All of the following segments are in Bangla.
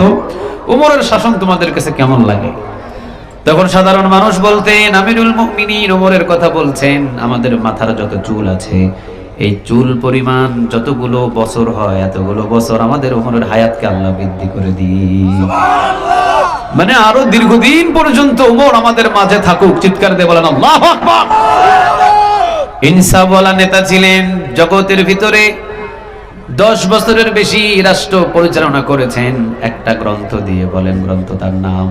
তো ওমরের শাসন তোমাদের কাছে কেমন লাগে? তখন সাধারণ মানুষ বলতেন, আমিরুল মুমিনিন ওমরের কথা বলছেন, আমাদের মাথার যত চুল আছে এই চুল পরিমাণ যতগুলো বছর হয় এতগুলো বছর আমাদের ওমরের হায়াতকে আল্লাহ বৃদ্ধি করে দিন। মানে আরো দীর্ঘদিন পর্যন্ত ওমর আমাদের মাঝে থাকুক। চিৎকার দিয়ে বলেন আল্লাহু আকবার। ইনসাফওয়ালা নেতা ছিলেন, জগতের ভিতরে 10 বছরের বেশি রাষ্ট্র পরিচালনা করেছেন একটা গ্রন্থ দিয়ে। বলেন গ্রন্থটার নাম?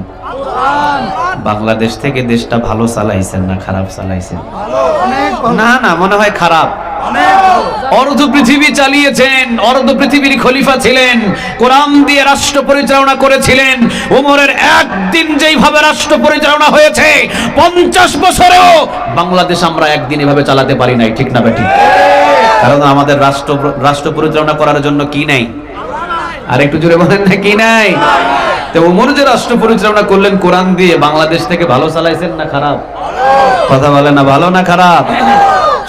বাংলাদেশ থেকে দেশটা ভালো চালাইছেন না খারাপ চালাইছেন? না না, মনে হয় খারাপ। অর্ধ পৃথিবী চালিয়েছেন, অর্ধ পৃথিবীর খলিফা ছিলেন, কোরআন দিয়ে রাষ্ট্র পরিচালনা করেছিলেন। ওমরের একদিন যেইভাবে রাষ্ট্র পরিচালনা হয়েছে 50 বছরেও বাংলাদেশ আমরা একদিন এভাবে চালাতে পারি নাই। ঠিক না বেঠিক? কারণ আমাদের রাষ্ট্র পরিচালনা করার জন্য কি নাই? আর একটু জোরে বলেন না, কি নাই? তো ওমর যে রাষ্ট্র পরিচালনা করলেন কোরআন দিয়ে, বাংলাদেশ থেকে ভালো চালাইছেন না খারাপ? কথা বলেন না, ভালো না খারাপ?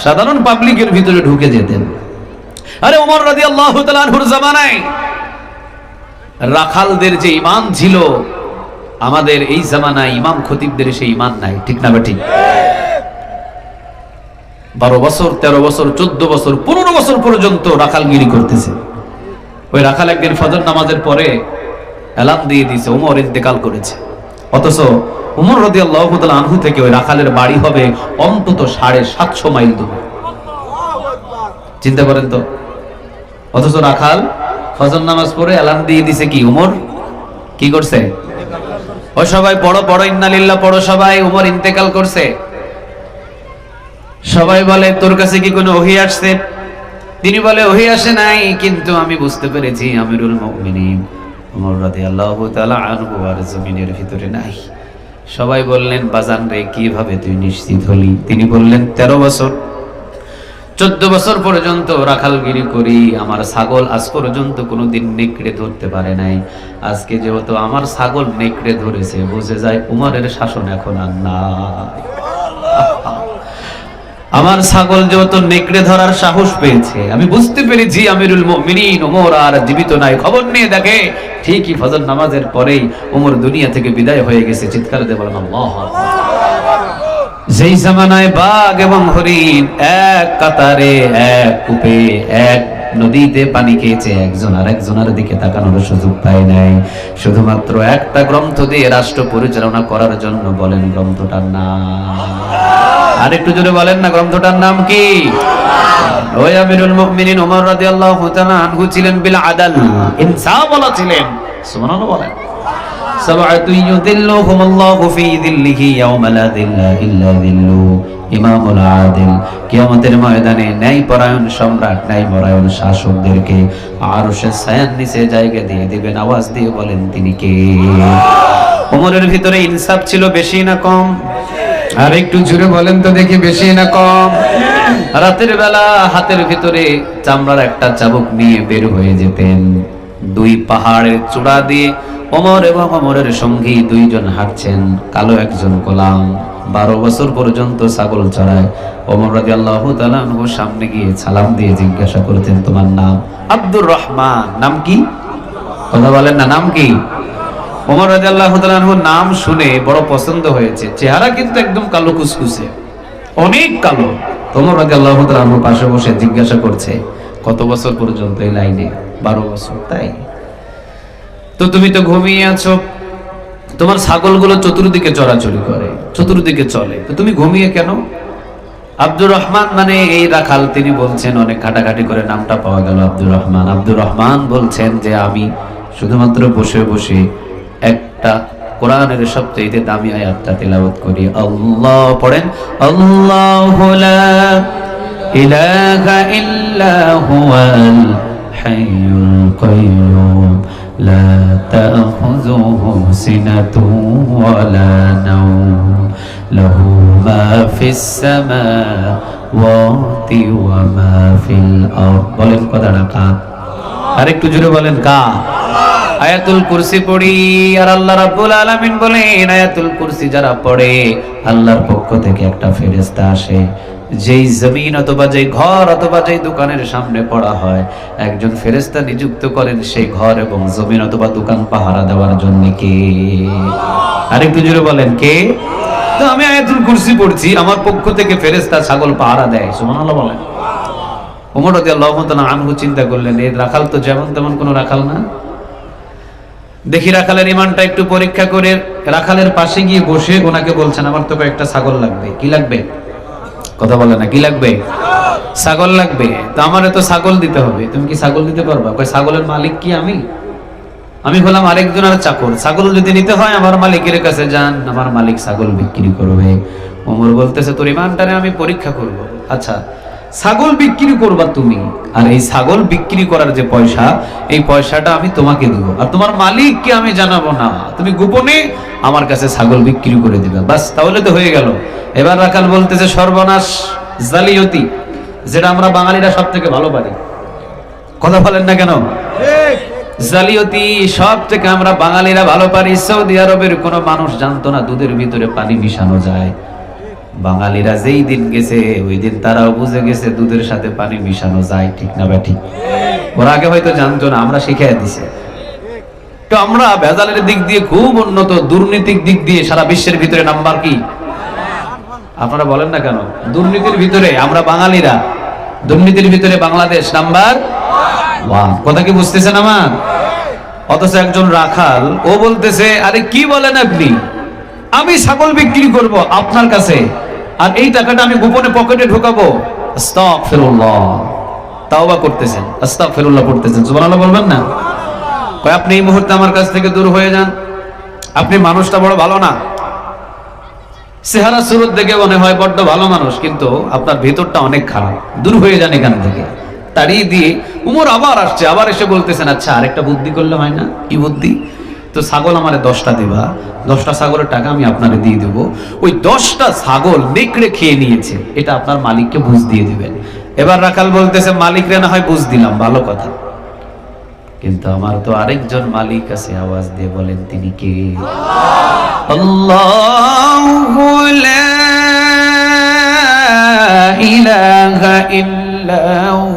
সাধারণ পাবলিকের ভিতরে ঢুকে যেতেন। আরে ওমর রাদিয়াল্লাহু তাআলা আনহুর জামানায় রাখালদের যে ঈমান ছিল, আমাদের এই জামানায় ইমাম খতিবদের সেই ঈমান নাই। ঠিক না বেঠিক? 12 বছর 13 বছর 14 বছর 15 বছর পর্যন্ত রাখালগিরি করতেছে। ওই রাখাল একদিন ফজর নামাজের পরে এলান দিয়ে দিয়েছে ওমর ইন্তেকাল করেছে। অথচ ওমর রাদিয়াল্লাহু তাআলা আনহু থেকে ওই রাখালের বাড়ি হবে অন্তত 750 মাইল দূরে। চিন্তা করেন তো। অথচ রাখাল ফজর নামাজ পড়ে এলান দিয়ে দিছে কি ওমর কি করছে? ও সবাই পড়ো পড়ো ইন্নালিল্লাহ পড়ো সবাই, ওমর ইন্তেকাল করছে। সবাই বলে তোর কাছে কি কোনো ওহী আসছে? তিনি বলে ওহী আসে নাই, কিন্তু আমি বুঝতে পেরেছি আমিরুল মুমিনিন ওমর রাদিয়াল্লাহু তাআলা আনহু আর জমিনের ভিতরে নাই। সবাই বললেন বাজান রে কিভাবে তুই নিশ্চিত হলি? তিনি বললেন 13 বছর 14 বছর পর্যন্ত রাখালগিরি করি, আমার ছাগল আজ পর্যন্ত কোনোদিন নেকড়ে ধরতে পারে নাই। আজকে যেহেতু আমার ছাগল নেকড়ে ধরেছে, বুঝে যায় উমরের শাসন এখন আর নাই। আমার ছাগল যেহেতু নেকড়ে ধরার সাহস পেয়েছে, আমি বুঝতে পেরেছি আমিরুল মুমিনিন ওমর আর জীবিত নাই। খবর নিয়ে দেখে ঠিকই ফজর নামাজের পরেই ওমর দুনিয়া থেকে বিদায় হয়ে গেছে। চিৎকার দিয়ে বলেন আল্লাহু আকবার। যেই জামানায় বাঘ এবং হরিণ এক কাতারে এক কূপে এক নদীতে পানি খেয়েছে, একজন আর একজনের দিকে তাকানোর সুযোগ পায় নাই, শুধুমাত্র একটা গ্রন্থ দিয়ে রাষ্ট্র পরিচালনা করার জন্য। বলেন গ্রন্থটার নাম? আর একটু জোরে বলেন না, গ্রন্থটার নাম কি? ওই আমিরুল মুমিনিন ওমর রাদিয়াল্লাহু তাআলা আনহু ছিলেন বিল আদল, ইনসাফ ওয়ালা ছিলেন। সুবহানাল্লাহ বলেন। সাবআতু ইউযিল্লুহুমুল্লাহু ফি যিল্লিহি ইয়াওমা লা যিল্লা ইল্লা যিল্লু, ইমামুল আদিল। কিয়ামতের ময়দানে ন্যায়পরায়ণ সম্রাট, ন্যায়পরায়ণ শাসকদেরকে আরশের ছায়ার নিচে জায়গা দিয়ে দিবেন। আওয়াজ দিয়ে বলেন তিনি কে? ওমরের ভিতরে ইনসাফ ছিল বেশি না কম? আর একটু জোরে বলেন তো দেখি, বেশি না কম? রাতের বেলা হাতের ভিতরে চামড়ার একটা চাবুক নিয়ে বের হয়ে যেতেন। 2 পাহাড়ের চূড়া দিয়ে ওমর এবং ওমরের সঙ্গী 2 জন হাঁটছেন, কালো একজন গোলাম। 12 বছর পর্যন্ত ছাগল চড়ায়। ওমর রাদিয়াল্লাহু তাআলা আনহু সামনে গিয়ে সালাম দিয়ে জিজ্ঞাসা করতেন তোমার নাম? আব্দুর রহমান। নাম কি? কথা বলেন না, নাম কি? ওমর রাদিয়াল্লাহু তাআলা আনহু নাম শুনে বড় পছন্দ হয়েছে। চেহারা কিন্তু একদম কালো কুচকুচে, অনেক কালো। ওমর রাদিয়াল্লাহু তাআলা আনহু পাশে বসে জিজ্ঞাসা করছে কত বছর পর্যন্ত এই লাইনে? 12 বছর। তাই তো তুমি তো ঘুমিয়ে আছো, তোমার ছাগলগুলো চতুর্দিকে চড়াচড়ি করে, চতুর্দিকে চলে, তো তুমি ঘুমিয়ে কেন? আব্দুর রহমান মানে এই রাখাল, তিনি বলছেন, অনেক ঘাটাঘাটি করে নামটা পাওয়া গেল আব্দুর রহমান। আব্দুর রহমান বলছেন যে আমি শুধুমাত্র বসে বসে একটা কোরআনের সবচেয়ে দামি আয়াতটা তেলাওয়াত করি। আল্লাহ পড়েন, আল্লাহু লা ইলাহা ইল্লা হুয়াল হাইয়ুল কাইয়্যুম লা তাখুযুহু সিনাতুন ওয়ালা নাওম লাহু মা ফিস সামাওয়াতি ওয়া মা ফিল আরদ। বলেন কথাটা কার? আর একটু জোরে বলেন কার? আয়াতুল কুরসি পড়ি আর আল্লাহ রাব্বুল আলামিন বলেন আয়াতুল কুরসি যারা পড়ে আল্লাহর পক্ষ থেকে একটা ফেরেশতা আসে, যেই জমিন অথবা যেই ঘর অথবা যেই দোকানের সামনে পড়া হয়, একজন ফেরেশতা নিযুক্ত করেন সেই ঘর এবং জমিন অথবা দোকান পাহারা দেওয়ার জন্য। কে? আরেকটু জোরে বলেন, কে? তো আমি আয়াতুল কুরসি পড়ছি, আমার পক্ষ থেকে ফেরেশতা ছাগল পাহারা দেয়। সুবহানাল্লাহ বলেন। ওমর রাদিয়াল্লাহু তাআলা আনহু চিন্তা করলেন, এই রাখাল তো যেমন তেমন কোনো রাখাল না, দেখি রাখালের ইমানটা একটু পরীক্ষা করে রাখালের পাশে গিয়ে বসে ওনাকে বলছেন, আমার তো কয়েকটা ছাগল লাগবে। কি লাগবে? কথা বলে না, কি লাগবে? ছাগল লাগবে। তো আমারে তো ছাগল দিতে হবে, তুমি কি ছাগল দিতে পারবা? কয়, ছাগলের মালিক কি আমি? আমি বললাম আরেকজনের চাকর, ছাগল যদি নিতে হয় আমার মালিকের কাছে যান, আমার মালিক ছাগল বিক্রি করবে। ওমর বলতেছে, তোর ইমানটারে আমি পরীক্ষা করব। আচ্ছা, ছাগল বিক্রি করবা তুমি, আর এই ছাগল বিক্রি করার যে পয়সা, এই পয়সাটা আমি তোমাকে দেব, আর তোমার মালিককে আমি জানাবো না, তুমি গোপনে আমার কাছে ছাগল বিক্রি করে দিবে, বাস, তাহলে তো হয়ে গেল। এবার রাখাল বলতেছে, সর্বনাশ, জালিয়াতি, যেটা আমরা বাঙালিরা সব থেকে ভালো পারি। কথা বলেন না কেন? জালিয়াতি সব থেকে আমরা বাঙালিরা ভালো পারি। সৌদি আরবের কোনো মানুষ জানতো না দুধের ভিতরে পানি মিশানো যায়। বাঙালিরা যেই দিন গেছে ওই দিন তারাও বুঝে গেছে দুধের সাথে পানি মিশানো যায়। ঠিক না ব্যাটি? ওরা আগে হয়তো জানতো না, আমরা শিখিয়ে দিছি। তো আমরা ভেজালের দিক দিয়ে খুব উন্নত, দুর্নীতির দিক দিয়ে সারা বিশ্বের ভিতরে নাম্বার কি? আপনারা বলেন না কেন? দুর্নীতির ভিতরে আমরা বাঙালিরা, দুর্নীতির ভিতরে বাংলাদেশ নাম্বার 1। কথা কি বুঝতেছেন আমার? অথচ একজন রাখাল, ও বলতেছে, আরে কি বলেন আপনি, আমি ছাগল বিক্রি করব আপনার কাছে, আর এই টাকাটা আমি গোপনে পকেটে ঢোকাবো। আস্তাগফিরুল্লাহ, তাওবা করতেছেন, আস্তাগফিরুল্লাহ পড়তেছেন, সুবহানাল্লাহ বলবেন না? কয়, আপনি এই মুহূর্তে আমার কাছ থেকে দূর হয়ে যান, আপনি মানুষটা বড় ভালো না, চেহারা সুরত দেখে মনে হয় বড্ড ভালো মানুষ, কিন্তু আপনার ভেতরটা অনেক খারাপ, দূর হয়ে যান এখান থেকে। তাড়িয়ে দিয়ে উমর আবার আসছে, আবার এসে বলতেছেন, আচ্ছা আরেকটা বুদ্ধি করলে হয় না? কি বুদ্ধি? তো ছাগল আমারে 10টা দিবা, 10টা ছাগলের টাকা আমি আপনারে দিয়ে দেবো, ওই 10টা ছাগল নেকড়ে খেয়ে নিয়েছে, এটা আপনার মালিককে বুঝ দিয়ে দিবেন। এবার রাখাল বলতেছে, মালিকরে না হয় বুঝ দিলাম, ভালো কথা, কিন্তু আমার তো আরেকজন মালিক আছে। আওয়াজ দিয়ে বলেন, তিনি কে? আল্লাহু লা ইলাহা ইল্লা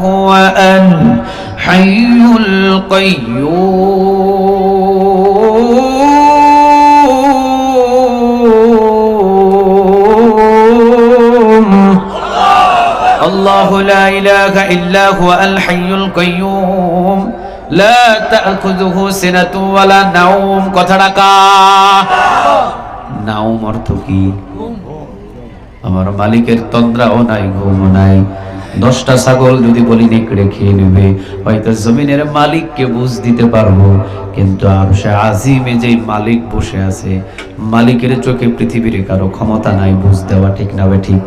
হুয়া আল হাইয়ুল কাইয়্যুম। আল্লাহু লা ইলাহা ইল্লা হুয়া আল হাইয়ুল কাইয়্যুম লা তা'খুযুহু সিনাতুন ওয়ালা নাওম। কথাটা কা? নাওম অর্থ কি? আমার মালিকের তন্দ্রাও নাই, ঘুম নাই। 10টা ছাগল যদি বলি নেকড়ে খেয়ে নেবে, হয়তো জমিনের মালিককে বুঝ দিতে পারবো, কিন্তু আরশে আজিমে যেই মালিক বসে আছে, মালিকের চোখে পৃথিবীর কারো ক্ষমতা নাই বুঝ দেওয়া। ঠিক না ঠিক?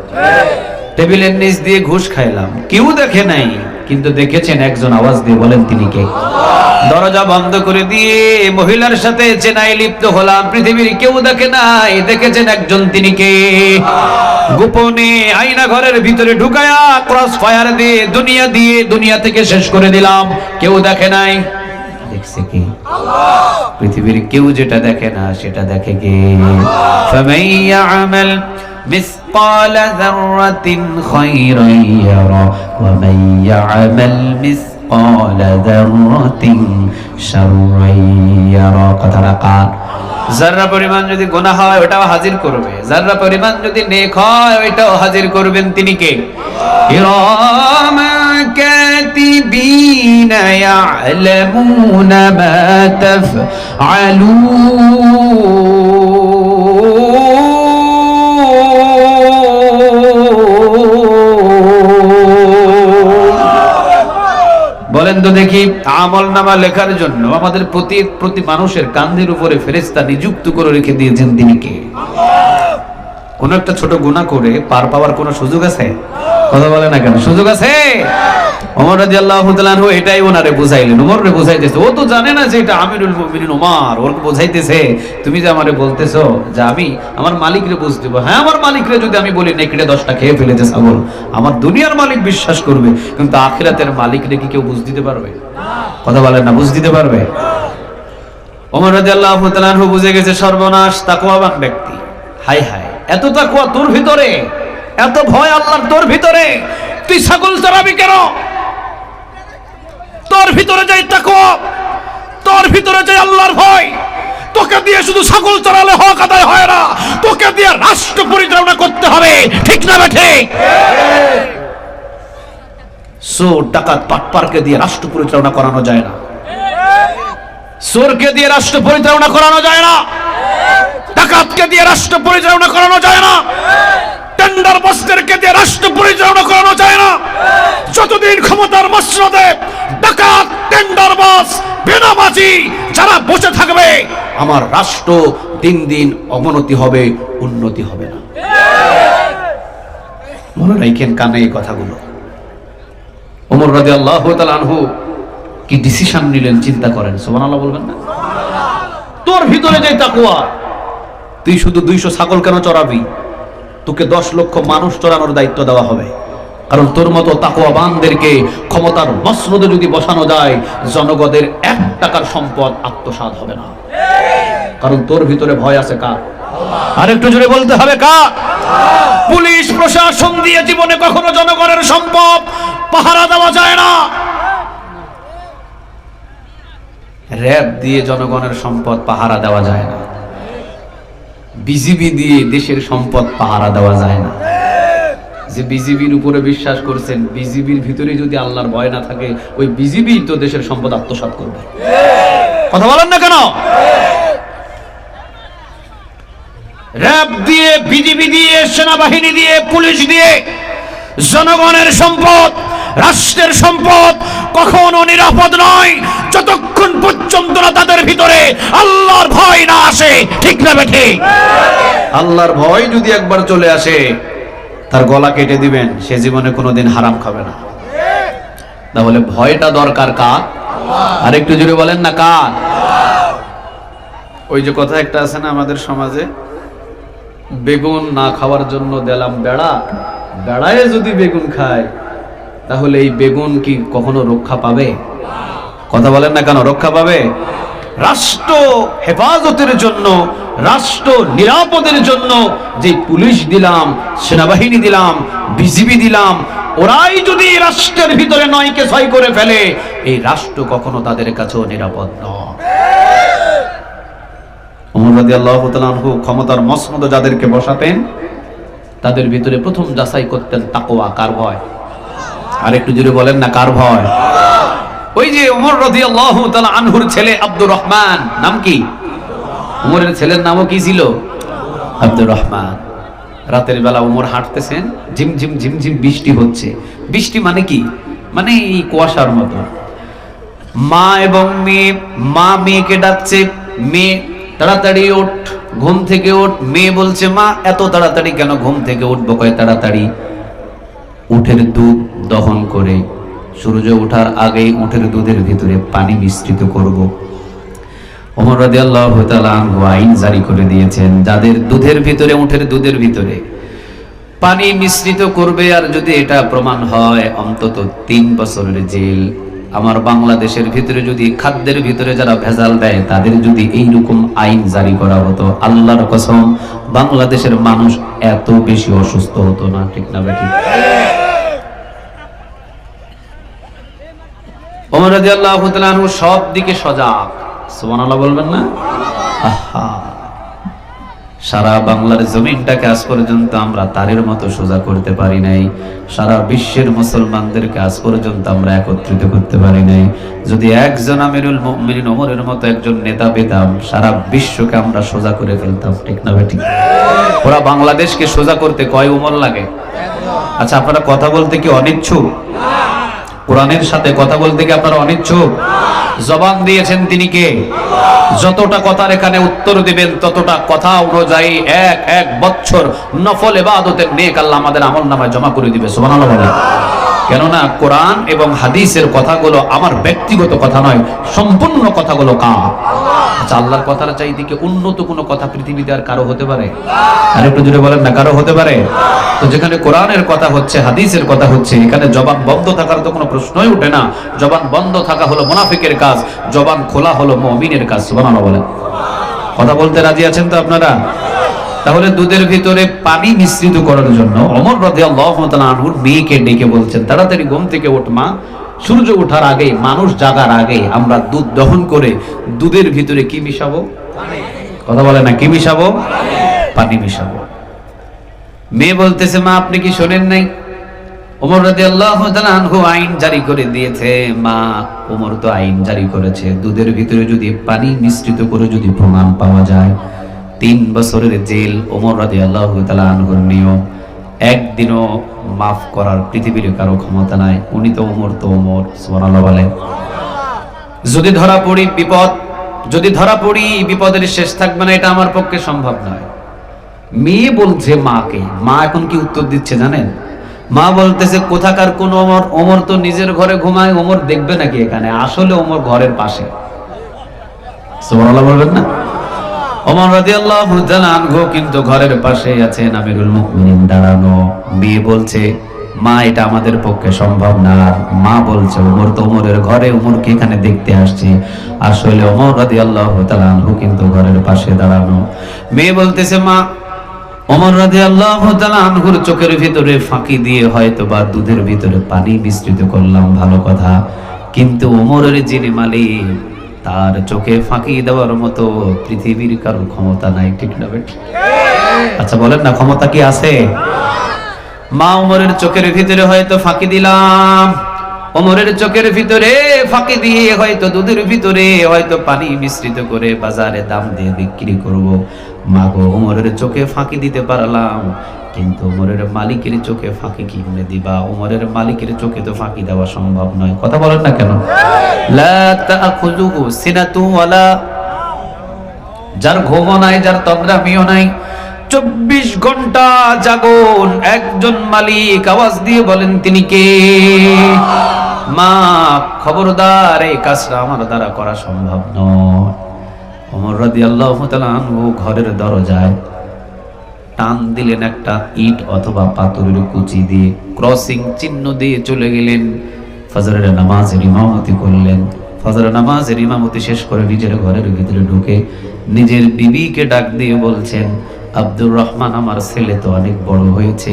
টেবিলের নিচ দিয়ে ঘুষ খাইলাম, কেউ দেখে নাই, কিন্তু দেখেছেন একজন। আওয়াজ দিয়ে বলেন, তিনি কে? দরজা বন্ধ করে দিয়ে মহিলার সাথে চেনাই লিপ্ত হলাম, পৃথিবীর কেউ দেখে নাই, দেখেছেন একজন, তিনি কে? গোপনে আয়না ঘরের ভিতরে ঢুকায়া ক্রস ফায়ার দিয়ে দুনিয়া থেকে শেষ করে দিলাম, কেউ দেখে নাই। দেখছে কে? পৃথিবীর কেউ যেটা দেখে না সেটা দেখে কে? ফামান ইয়া'মাল মিসকালা যাররাতিন খায়রান ইয়ারা ওয়া মান ইয়া'মাল মিসকালা যাররাতিন শাররান ইয়ারা। কথাটা কার? যারা পরিমাণ যদি গুনাহ হয় ওটাও হাজির করবে, যারা পরিমাণ যদি নেক হয় ওইটাও হাজির করবেন, তিনি কে? কিরামা কাতিবিনা ইয়ালামুনা মা তাফআলুন। বলেন তো দেখি, আমল নামা লেখার জন্য আমাদের প্রতি মানুষের কাঁধের উপরে ফেরেশতা নিযুক্ত করে রেখে দিয়েছেন, তিনি কে? কোন একটা ছোট গুনাহ করে পার পাওয়ার কোন সুযোগ আছে? কথা বলে না কেন? সুযোগ আছে? ওমর রাদিয়াল্লাহু তাআলা আনহু এটাই ওনারে বুঝাইলেন, ওমরে বুঝাইতেছে। ও তো জানে না যে এটা আমিরুল মুমিনিন ওমর, ওর বুঝাইতেছে, তুমি যে আমারে বলতেছো যে আমি আমার মালিকরে বুঝ দেব, হ্যাঁ আমার মালিকরে যদি আমি বলি নেকড়ে 10টা খেয়ে ফেলেছে ছাগল, আমার দুনিয়ার মালিক বিশ্বাস করবে, কিন্তু আখিরাতের মালিকরে কি কেউ বুঝ দিতে পারবে? কথা বলেন না, বুঝ দিতে পারবে? ওমর রাদিয়াল্লাহু তাআলা আনহু বুঝে গেছে, সর্বনাশ, তাকওয়াবান ব্যক্তি। হায় হায়, এত তাকওয়া তোর ভিতরে, এত ভয় আল্লাহর তোর ভিতরে, তুই ছাগল চড়াবি কেন? তোর ভিতরে যাই তাকওয়া, তোর ভিতরে যাই আল্লাহর ভয়। তোকে দিয়ে শুধু ছাগল চড়ালে হক আদায় হয় না, তোকে দিয়ে রাষ্ট্র পরিচালনা করতে হবে, ঠিক না ঠিক? চোর ডাকাত পাটপারকে দিয়ে রাষ্ট্র পরিচালনা করানো যায় না, চোরকে দিয়ে রাষ্ট্র পরিচালনা করানো যায় না, ডাকাতকে দিয়ে রাষ্ট্র পরিচালনা করানো যায় না, টেন্ডার বাসদেরকে দিয়ে রাষ্ট্র পরিচালনা করানো যায় না। যতদিন ক্ষমতার মসনদে ডাকাত, টেন্ডার বাস, বেনামাজি যারা বসে থাকবে, আমার রাষ্ট্র দিন দিন অবনতি হবে, উন্নতি হবে না। মনে রাখেন কানে এই কথাগুলো। ওমর রাদিয়াল্লাহু তাআলা আনহু কি ডিসিশন নিলেন চিন্তা করেন, সুবহানাল্লাহ বলবেন না? তোর ভিতরে যে তাকওয়া, তুই শুধু 200 ছাগল কেন চড়াবি? তোকে 10 লক্ষ মানুষ চড়ানোর দায়িত্ব দেওয়া হবে। কারণ তোর মতো তাকওয়াবানদেরকে ক্ষমতার মসনদে যদি বসানো যায়, জনগণের 1 টাকার সম্পদ আত্মসাৎ হবে না। কারণ তোর ভিতরে ভয় আছে কার? আর একটু জোরে বলতে হবে কার? পুলিশ প্রশাসন দিয়ে জীবনে কখনো জনগণের সম্পদ পাহারা দেওয়া যায় না। র‍্যাব দিয়ে জনগণের সম্পদ পাহারা দেওয়া যায় না, বিজিবি দিয়ে দেশের সম্পদ পাহারা দেওয়া যায় না। যে বিজিবির উপরে বিশ্বাস করছেন, বিজিবির ভিতরে যদি আল্লাহর ভয় না থাকে, ওই বিজিবি তো দেশের সম্পদ আত্মসাৎ করবে। কথা বলেন না কেন? র‍্যাব দিয়ে, বিজিবি দিয়ে, সেনাবাহিনী দিয়ে, পুলিশ দিয়ে জনগণের সম্পদ, রাষ্ট্রের সম্পদ কখনো নিরাপদ নয় যতক্ষণ পর্যন্ত না তাদের ভিতরে আল্লাহর ভয় না আসে, ঠিক না ঠিক? আল্লাহর ভয় যদি একবার চলে আসে, তার গলা কেটে দিবেন, সে জীবনে কোনোদিন হারাম খাবে না। তাহলে ভয়টা দরকার কার? আর একটু জোরে বলেন না কার? ওই যে কথা একটা আছে না আমাদের সমাজে, বেগুন না খাওয়ার জন্য দিলাম বেড়া, বেড়ায় যদি বেগুন খায় তাহলে এই বেগুন কি কখনো রক্ষা পাবে? কথা বলেন না কেন? রক্ষা পাবে? রাষ্ট্র হেফাজতের জন্য, রাষ্ট্র নিরাপদের জন্য যে পুলিশ দিলাম, সেনাবাহিনী দিলাম, বিজিবি দিলাম, ওরাই যদি রাষ্ট্রের ভিতরে 9কে 6 করে ফেলে, এই রাষ্ট্র কখনো তাদের কাছেও নিরাপদ নয়। ওমর রাদিয়াল্লাহু তাআলা আনহু ক্ষমতার মসনদে যাদেরকে বসাতেন, তাদের ভিতরে প্রথম যাচাই করতেন তাকওয়া, কার ভয়? আর একটু জোরে বলেন না কার ভয়? ওই যে ওমর রাদিয়াল্লাহু তাআলা আনহুর ছেলে আব্দুর রহমান, নাম কি? ওমরের ছেলের নামও কি ছিল? আব্দুর রহমান। রাতের বেলা ওমর হাঁটতেছেন, ঝিমঝিম ঝিমঝিম বৃষ্টি হচ্ছে। বৃষ্টি মানে কি? মানে এই কুয়াশার মতো। মা এবং মেয়ে, মা মেয়েকে ডাকছে, মেয়ে তাড়াতাড়ি ওঠ, ঘুম থেকে ওঠ। মেয়ে বলছে, মা এত তাড়াতাড়ি কেন ঘুম থেকে উঠবো? কয় তাড়াতাড়ি উটের দুধ দহন করে সূর্য ওঠার আগেই উটের দুধের ভিতরে পানি মিশ্রিত করব। ওমর রাদিয়াল্লাহু তাআলা আনহু আইন জারি করে দিয়েছেন, যাদের দুধের ভিতরে, উটের দুধের ভিতরে পানি মিশ্রিত করবে, আর যদি এটা প্রমাণ হয় অন্তত 3 বছরের জেল। আমার বাংলাদেশের ভিতরে যদি খাদ্যের ভিতরে যারা ভেজাল দেয়, তাদের যদি এইরকম আইন জারি করা হতো, আল্লাহর কসম বাংলাদেশের মানুষ এত বেশি অসুস্থ হতো না, ঠিক না বেঠিক? ওমর রাদিয়াল্লাহু তাআলা আনহু সব দিকে সজাগ, সুবহানাল্লাহ বলবেন না? আহা, সারা বাংলার জমিনটাকে আজ পর্যন্ত আমরা তারের মতো সোজা করতে পারি নাই, সারা বিশ্বের মুসলমানদেরকে আজ পর্যন্ত আমরা একত্রিত করতে পারি নাই। যদি একজন আমিরুল মুমিনিন ওমরের মতো একজন নেতা পেতাম, সারা বিশ্বকে আমরা সোজা করে ফেলতাম, ঠিক না বেঠিক? ওরা বাংলাদেশকে সোজা করতে কয় ওমর লাগে? আচ্ছা, আপনারা কথা বলতে কি অনিচ্ছুক? কোরআনের সাথে কথা বলতে কি আপনারা অনিচ্ছুক? জবান দিয়েছেন তিনি কে? যতটা কথার এখানে উত্তর দিবেন, ততটা কথা অনুযায়ী 1 বছর নফল ইবাদতের নেক আল্লাহ আমাদের আমলনামায় জমা করে দিবে, সুবহানাল্লাহ বলেন। কেননা কোরআন এবং হাদিসের কথাগুলো আমার ব্যক্তিগত কথা নয়, সম্পূর্ণ কথাগুলো কার? আচ্ছা, আল্লাহর কথার চাইতে কি উন্নত কোনো কথা পৃথিবীতে আর কারো হতে পারে? আর একটু জোরে বলেন না, কারো হতে পারে? তো যেখানে কোরআনের কথা হচ্ছে, হাদিসের কথা হচ্ছে, এখানে জবান বন্ধ থাকার তো কোনো প্রশ্নই ওঠে না। জবান বন্ধ থাকা হলো মুনাফিকের কাজ, জবান খোলা হলো মুমিনের কাজ, সুবহানাল্লাহ বলেন। কথা বলতে রাজি আছেন তো আপনারা? তাহলে দুধের ভিতরে পানি মিশ্রিত করার জন্য ওমর রাদিয়াল্লাহু তাআলা আনহুর মেয়েকে ডেকে বলছেন, তাড়াতাড়ি ঘুম থেকে ওঠ মা, সূর্য ওঠার আগে, মানুষ জাগার আগে আমরা দুধ দহন করে দুধের ভিতরে কি মিশাবো? কথা বলে না, কি মিশাবো? পানি মিশাবো। মেয়ে বলতেছে, মা আপনি কি শোনেন নাই? ওমর রাদিয়াল্লাহু তাআলা আনহু আইন জারি করে দিয়েছে। মা, ওমর তো আইন জারি করেছে, দুধের ভিতরে যদি পানি মিশ্রিত করে যদি প্রমাণ পাওয়া যায় 3 বছরের জেল। ওমর রাদিয়াল্লাহু তাআলা আনহুর নিয়ম, একদিনও মাফ করার পৃথিবীর কারো ক্ষমতা নাই। উনি তো ওমর, তো ওমর। সুবহানাল্লাহ বলেন। যদি ধরা পড়ি বিপদ, যদি ধরা পড়ি বিপদের শেষ থাকবে না, এটা আমার পক্ষে সম্ভব নয়। মেয়ে বলছে মাকে, মা এখন কি উত্তর দিচ্ছে জানেন? মা বলতেছে, কোথাকার কোন ওমর? ওমর তো নিজের ঘরে ঘুমায়, ওমর দেখবে নাকি এখানে? আসলে ওমর ঘরের পাশে। সুবহানাল্লাহ বলবেন না? ওমর রাদিয়াল্লাহু তাআলা আনহু কিন্তু ঘরের পাশে আছেন, আমিরুল মুমিনিন দাঁড়ানো। মেয়ে বলছে, মা এটা আমাদের পক্ষে সম্ভব না। মা বলছে, ওমর তো ওমরের ঘরে, ওমরকে এখানে দেখতে আসছে। আসলে ওমর রাদিয়াল্লাহু তাআলা আনহু কিন্তু ঘরের পাশে দাঁড়ানো। মেয়ে বলতেছে, মা ওমর রাদিয়াল্লাহু তাআলা আনহুর চোখের ভিতরে ফাঁকি দিয়ে হয়তো বা দুধের ভিতরে পানি মিশ্রিত করলাম, ভালো কথা, কিন্তু ওমরের যিনি মালিক তার চোখে ফাঁকি দেওয়ার মতো পৃথিবীর কারো ক্ষমতা নাই, ঠিক না বেটি? আচ্ছা বলেন না, ক্ষমতা কি আছে? মা, ওমরের চোখের ভিতরে হয়তো ফাঁকি দিলাম, ওমরের চোখের ভিতরে ফাঁকি দিয়ে হয়তো দুধের ভিতরে হয়তো পানি মিশ্রিত করে বাজারে দাম দিয়ে বিক্রি করব। মা গো, ওমরের চোখে ফাঁকি দিতে পারলাম, কিন্তু ওমরের মালিকের চোখে ফাঁকি কিভাবে দিবা? ওমরের মালিকের চোখে তো ফাঁকি দেওয়া সম্ভব নয়। কথা বলেন না কেন? লা তাখুযুহু সিনাতু ওয়ালা, যার ঘুম নাই, যার তন্দ্রামিও নাই, 24 ঘন্টা জাগন একজন মালিক। আওয়াজ দিয়ে বলেন তিনি কে? মা, খবরদার, এই কাজটা আমার দ্বারা করা সম্ভব নয়। ওমর রাদিয়াল্লাহু তাআলা আনহু ঘরের দরজায় টান দিলেন একটা ইট অথবা পাথরের কুচি দিয়ে, ক্রসিং চিহ্ন দিয়ে চলে গেলেন। ফজরের নামাজের ইমামতি করলেন। ফজরের নামাজের ইমামতি শেষ করে নিজের ঘরের ভিতরে ঢুকে নিজের বিবিকে ডাক দিয়ে বলছেন, আব্দুর রহমান, আমার ছেলে তো অনেক বড় হয়েছে,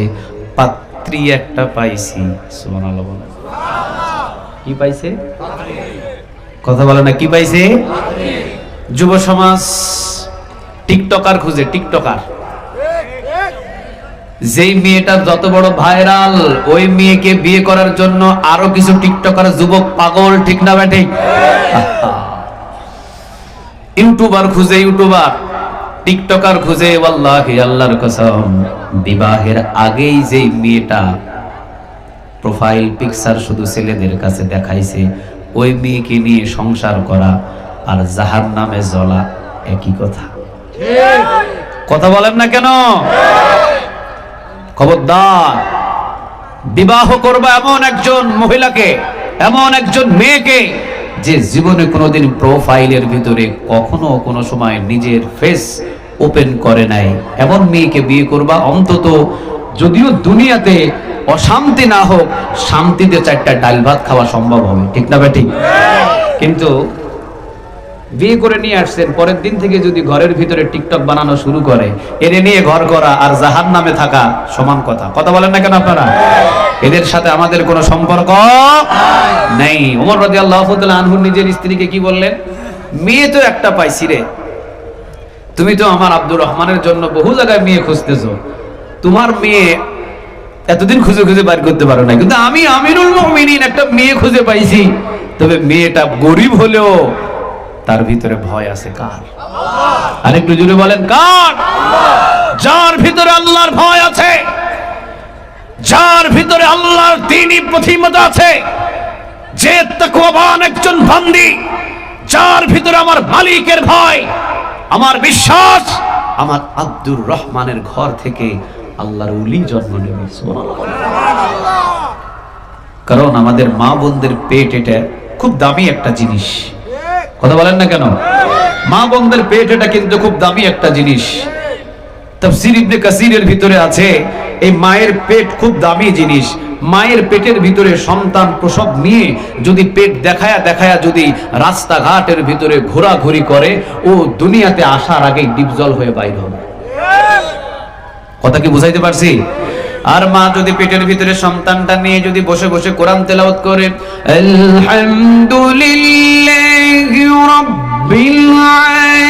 পাত্রী একটা পাইছি। সুবহানাল্লাহ বলেন। কি পাইছে? কথা বলে না, কি পাইছে? যুব সমাজ টিকটকার খুঁজে, টিকটকার। যেই মেয়েটা যত বড় ভাইরাল, ওই মেয়েকে বিয়ে করার জন্য আরো কিছু টিকটকার যুবক পাগল, ঠিক না বেঠিক? ইউটিউবার খুঁজে, ইউটিউবার, টিকটকার খুঁজে। ওয়াল্লাহি, আল্লাহর কসম, বিবাহের আগেই যেই মেয়েটা প্রোফাইল পিকচার শুধু ছেলেদের কাছে দেখাইছে, ওই মেয়েকে নিয়ে সংসার করা আর জাহান্নামে জ্বলা একই কথা। কথা বলেন না কেন? খবরদার, বিবাহ করবা এমন একজন মহিলাকে, এমন একজন মেয়েকে যে জীবনে কোনোদিন প্রোফাইলের ভিতরে কখনো কোনো সময় নিজের ফেস ওপেন করে নাই, এমন মেয়েকে বিয়ে করবা। অন্তত যদিও দুনিয়াতে অশান্তি না হোক, শান্তিতে 4টা ডাল ভাত খাওয়া সম্ভব হবে, ঠিক না বেঠিক? কিন্তু বিয়ে করে নিয়ে আসছেন, পরের দিন থেকে যদি ঘরের ভিতরে টিকটক বানানো শুরু করে, এনে নিয়ে ঘর করা আর জাহান্নামে থাকা সমান কথা। কথা বলেন না কেন আপনারা? এদের সাথে আমাদের কোনো সম্পর্ক নেই। ওমর রাদিয়াল্লাহু তাআলা আনহু নিজের স্ত্রীকে কি বললেন? মেয়ে তো একটা পাইছি রে, তুমি তো আমার আব্দুর রহমানের জন্য বহু জায়গায় মেয়ে খুঁজতেছো, তোমার মেয়ে এতদিন খুঁজে খুঁজে বাইর করতে পারো না, কিন্তু আমি আমিরুল মুমিনিন একটা মেয়ে খুঁজে পাইছি। তবে মেয়েটা গরিব হলেও তার ভিতরে ভয় আছে। কার? আরেকটু জোরে বলেন, কার? যার ভিতরে আল্লাহর ভয় আছে, যার ভিতরে আল্লাহর দ্বীনি প্রতিমত আছে, যে তাকওয়াবান একজন বান্দী, যার ভিতরে আমার মালিকের ভয়, আমার বিশ্বাস, আমার আব্দুর রহমানের ঘর থেকে আল্লাহর ওলি জন্ম নেবে। কারণ আমাদের মা বোনদের পেট এটা খুব দামি একটা জিনিস। কথা বলেন না কেন? মা বোনদের পেট এটা কিন্তু খুব দামি একটা জিনিস। তাফসীর ইবনে কাসিরের ভিতরে আছে, এই মায়ের পেট খুব দামি জিনিস। মায়ের পেটের ভিতরে সন্তান প্রসব নিয়ে যদি পেট দেখায়া দেখায়া যদি রাস্তাঘাটের ভিতরে ঘোরাঘুরি করে, ও দুনিয়াতে আসার আগেই ডিপজল হয়ে বাইর হবে। কথা কি বুঝাইতে পারছি? আর মা যদি পেটের ভিতরে সন্তানটা নিয়ে যদি বসে বসে কোরআন তেলাওয়াত করে, আলহামদুলিল্লাহি রাব্বিল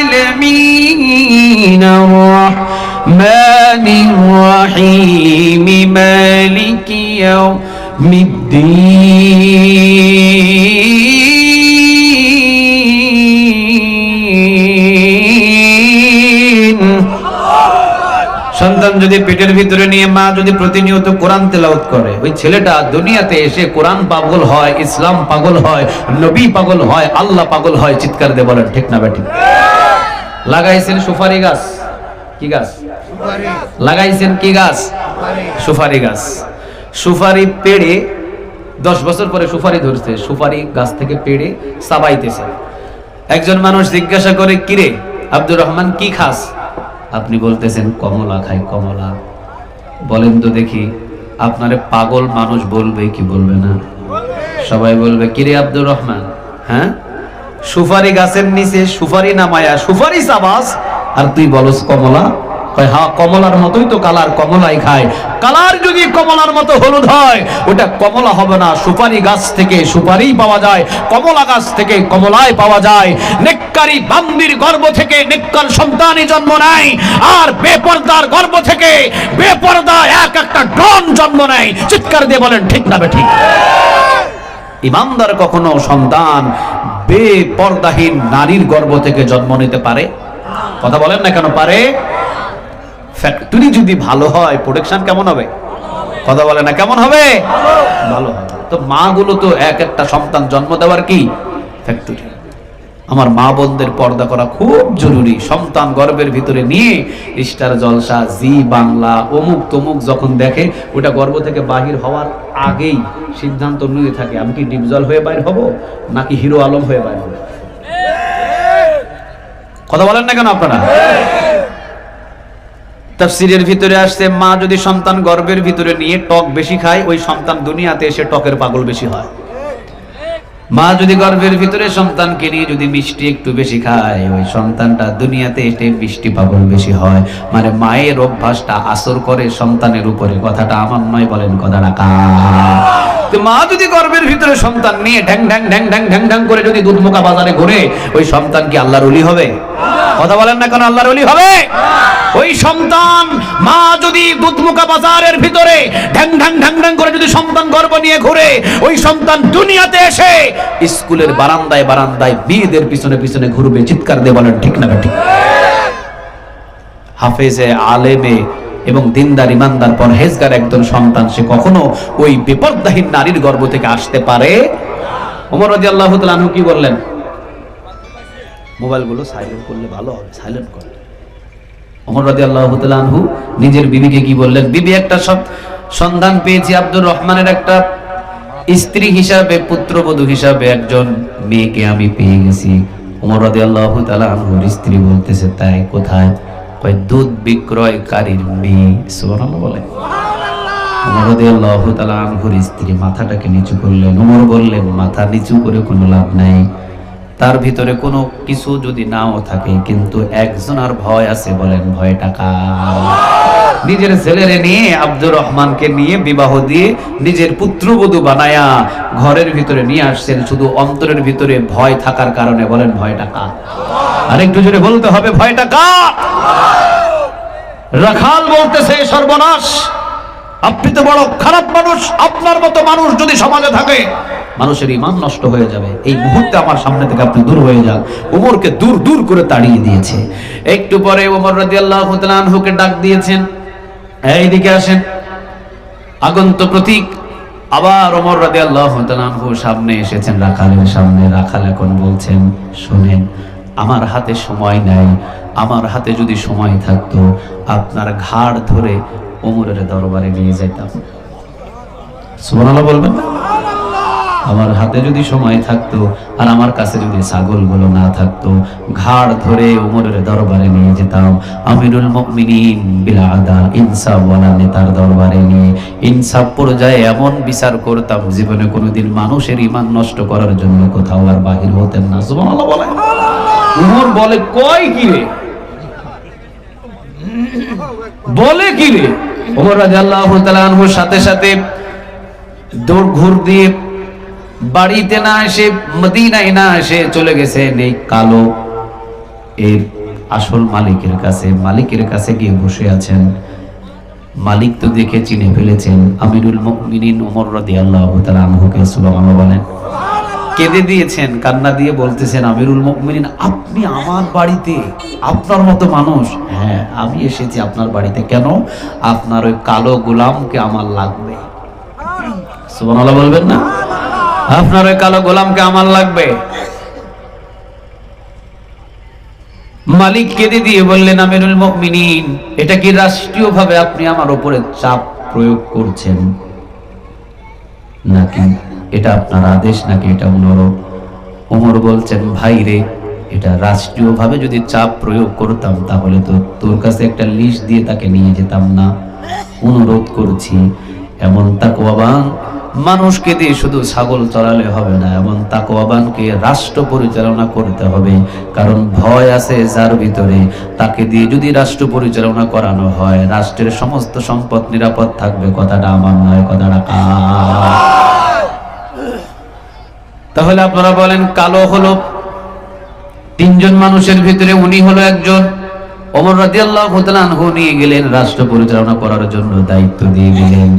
আলামিন আর-রাহমানির রাহিম মালিকি ইয়াউমিদ্দিন। সন্তান যদি পেটের ভিতরে নিয়ে মা যদি প্রতিনিয়ত কোরআন তেলাওয়াত করে, ওই ছেলেটা দুনিয়াতে এসে কোরআন পাগল হয়, ইসলাম পাগল হয়, নবী পাগল হয়, আল্লাহ পাগল হয়। চিৎকার দিয়ে বলেন ঠিক না বেঠিক? লাগাইছেন সুপারি গাছ, কি গাছ লাগাইছেন? কি গাছ? সুপারি গাছ। সুপারি পেড়ে 10 বছর পরে সুপারি ধরছে, সুপারি গাছ থেকে পেড়ে চাবাইতেছে। একজন মানুষ জিজ্ঞাসা করে, কিরে আব্দুর রহমান কি খাস? আপনি বলতেছেন কমলা খাই, কমলা। বলেন তো দেখি, আপনারে পাগল মানুষ বলবে কি বলবে না? সবাই বলবে কিরে আব্দুর রহমান, হ্যাঁ সুপারি গাছের নিচে সুপারি নামায়া সুপারি চাবাস আর তুই বলস কমলা? হ্যাঁ কমলার মতোই তো কালার, কমলাই খায়। কালার যদি কমলার মতো হলুদ হয় ওটা কমলা হবে না। সুপারি গাছ থেকে সুপারি পাওয়া যায়, কমলা গাছ থেকে কমলাই পাওয়া যায়। নেককারী বান্দির গর্ভ থেকে নেককার সন্তানই জন্ম নেয়, আর বেপরদার গর্ভ থেকে বেপরদা এক একটা ডন জন্ম নেয়। চিৎকার দিয়ে বলেন ঠিক না বেঠিক? ইমানদার কখনো সন্তান বেপরদাহীন নারীর গর্ভ থেকে জন্ম নিতে পারে? কথা বলেন না কেন? পারে। ফ্যাক্টরি যদি ভালো হয় প্রোডাকশন কেমন হবে? কথা বলে না কেমন হবে? ভালো হবে। তো মা গুলো তো এক একটা সন্তান জন্ম দেওয়ার কি ফ্যাক্টরি। আমার মা বোনদের পর্দা করা খুব জরুরি। সন্তান গর্ভের ভিতরে নিয়ে স্টার জলসা, জি বাংলা, অমুক তমুক যখন দেখে, ওটা গর্ভ থেকে বাহির হওয়ার আগেই সিদ্ধান্ত নিয়ে থাকে, আমি কি ডিপজল হয়ে বাইর হব নাকি হিরো আলম হয়ে বাইর হব? কথা বলেন না কেন আপনারা? তাফসীরের ভিতরে আসছে, মা যদি সন্তান গর্ভের ভিতরে নিয়ে টক বেশি খায়, ওই সন্তান দুনিয়াতে এসে টকের পাগল বেশি হয়। মা যদি গর্ভের ভিতরে সন্তানকে নিয়ে যদি মিষ্টি একটু বেশি খায়, ওই সন্তানটা দুনিয়াতে এসে মিষ্টি পাগল বেশি হয়। মানে মায়ের অভ্যাসটা আসর করে সন্তানের উপরে। কথাটা আমার নয়, বলেন কথাটা কার? মা যদি গর্ভের ভিতরে সন্তান নিয়ে ঢ্যাং ঢ্যাং ঢ্যাং ঢ্যাং ঢ্যাং ঢ্যাং করে যদি দুধমুখা বাজারে ঘুরে, ওই সন্তান কি আল্লাহর ওলি হবে? কথা বলেন না কেন? আল্লাহর ওলি হবে? ওই সন্তান মা যদি দুধমুখা বাজারের ভিতরে ঢ্যাং ঢ্যাং ঢ্যাং ঢ্যাং করে যদি সন্তান গর্ভ নিয়ে ঘুরে, ওই সন্তান দুনিয়াতে এসে স্কুলের বারান্দায় বারান্দায় মেয়েদের পিছনে পিছনে ঘুরবে। চিৎকার দিয়ে বলেন ঠিক না ঠিক? হাফেজে আলেমে এবং দিনদার ইমানদার পরহেজগার একজন সন্তান, সে কখনো ওই বিপর্দাহীন নারীর গর্ভ থেকে আসতে পারে? ওমর রাদিয়াল্লাহু তাআলা আনহু কি বললেন? মোবাইলগুলো সাইলেন্ট করলে ভালো হবে, সাইলেন্ট করে। ওমর রাদিয়াল্লাহু তাআলা আনহু নিজের বিবিকে কি বললেন? বিবি, একটা সন্ধান পেয়েছি, আব্দুর রহমানের একটা স্ত্রী হিসাবে, পুত্রবধূ হিসাবে একজন মেয়েকে আমি পেয়ে গেছি। ওমর রাদিয়াল্লাহু তাআলা আনহুর স্ত্রী বলতেছে, তাই কোথায়? কয় দুধ বিক্রয়কারীর মেয়ে। সুবহানাল্লাহ বলে। ওমর রাদিয়াল্লাহু তাআলা আনহুর স্ত্রী মাথাটাকে নিচু করলেন। ওমর বললেন, মাথা নিচু করে কোনো লাভ নাই, তার ভিতরে কোনো কিছু যদি নাও থাকে, কিন্তু একজনের ভয় আছে। বলেন ভয়টা কার? নিজের ছেলেরে নিয়ে, আব্দুর রহমানকে নিয়ে বিবাহ দিয়ে নিজের পুত্রবধূ বানায়া ঘরের ভিতরে নিয়ে আসছেন, শুধু অন্তরের ভিতরে ভয় থাকার কারণে। বলেন ভয়টা কার? আরেকটু জোরে বলতে হবে, ভয়টা কার? রাখাল বলতেছে, সর্বনাশ, আপনি তো বড় খারাপ মানুষ, আপনার মতো মানুষ যদি সমাজে থাকে মানুষের ঈমান নষ্ট হয়ে যাবে। এই মুহূর্তে আমার সামনে থেকে আপনি দূর হয়ে যান। ওমরকে দূর দূর করে তাড়িয়ে দিয়েছে। একটু পরে ওমর রাদিয়াল্লাহু তাআলা আনহুকে ডাক দিয়েছেন, এইদিকে আসেন। আগন্ত প্রতীক আবার ওমর রাদিয়াল্লাহু তাআলা আনহু সামনে এসেছেন, রাখালের সামনে। রাখাল এখন বলছেন, শুনেন, আমার হাতে সময় নাই, আমার হাতে যদি সময় থাকতো আপনার ঘাড় ধরে ওমরের দরবারে নিয়ে যাইতাম। সুবহানাল্লাহ বলবেন না? আমার হাতে যদি সময় থাকতো আর আমার কাছে যদি ছাগলগুলো না থাকতো, ঘাড় ধরে ওমরের দরবারে নিয়ে যেতাম। আমিরুল মুমিনিন বিল আদা, ইনসাফ ওয়ালা নেতার দরবারে নিয়ে ইনসাফ পর্যায়ে এমন বিচার করতাম, জীবনে কোনোদিন মানুষের ঈমান নষ্ট করার জন্য কোথাও আর বাহির হতেন না। সুবহানাল্লাহ বলে। ওমর বলে, কয় কি রে? বলে কি রে? ওমর রাদিয়াল্লাহু তাআলা আনহুর সাথে সাথে দৌড় ঘুর দিয়ে বাড়িতে না এসে, মদিনায় না এসে চলে গেছেন এই কালো এর আসল মালিকের কাছে। মালিকের কাছে গিয়ে বসে আছেন। মালিক তো দেখে চিনে ফেলেছেন আমিরুল মুমিনিন ওমর রাদিয়াল্লাহু তাআলা আনহুকে। সুবহানাল্লাহ বলেন। কেঁদে দিয়েছেন, কান্না দিয়ে বলতেছেন, আমিরুল মুমিনিন আপনি আমার বাড়িতে, আপনার মতো মানুষ? হ্যাঁ, আমি এসেছি আপনার বাড়িতে। কেন? আপনার ওই কালো গোলামকে আমার লাগবে। সুবহানাল্লাহ বলবেন না? আপনার ওই কালো গোলামকে আমার লাগবে। মালিক কেঁদে দিয়ে বললেন, আমিরুল মুমিনিন এটা কি রাষ্ট্রীয়ভাবে আপনি আমার উপরে চাপ প্রয়োগ করছেন, নাকি এটা আপনার আদেশ, নাকি এটা অনুরোধ? ওমর বলছেন, ভাই রে, এটা রাষ্ট্রীয়ভাবে যদি চাপ প্রয়োগ করতাম তাহলে তো তোর কাছে একটা লিস্ট দিয়ে তাকে নিয়ে যেতাম না। অনুরোধ করছি, এমন তাকওয়াবান মানুষকে দিয়ে শুধু ছাগল চড়ালে হবে না, এমন তাকওয়াবানকে রাষ্ট্র পরিচালনা করতে হবে। কারণ ভয় আছে যার ভিতরে, তাকে দিয়ে যদি রাষ্ট্র পরিচালনা করানো হয়, রাষ্ট্রের সমস্ত সম্পদ নিরাপদ থাকবে। কথাটা আমার নয়, কথাটা কার? তাহলে আপনারা বলেন, কালো হলো তিনজন মানুষের ভিতরে, উনি হলো একজন। ওমর রাদিয়াল্লাহু তাআলা আনহু নিয়ে গেলেন, রাষ্ট্র পরিচালনা করার জন্য দায়িত্ব দিয়ে গেলেন।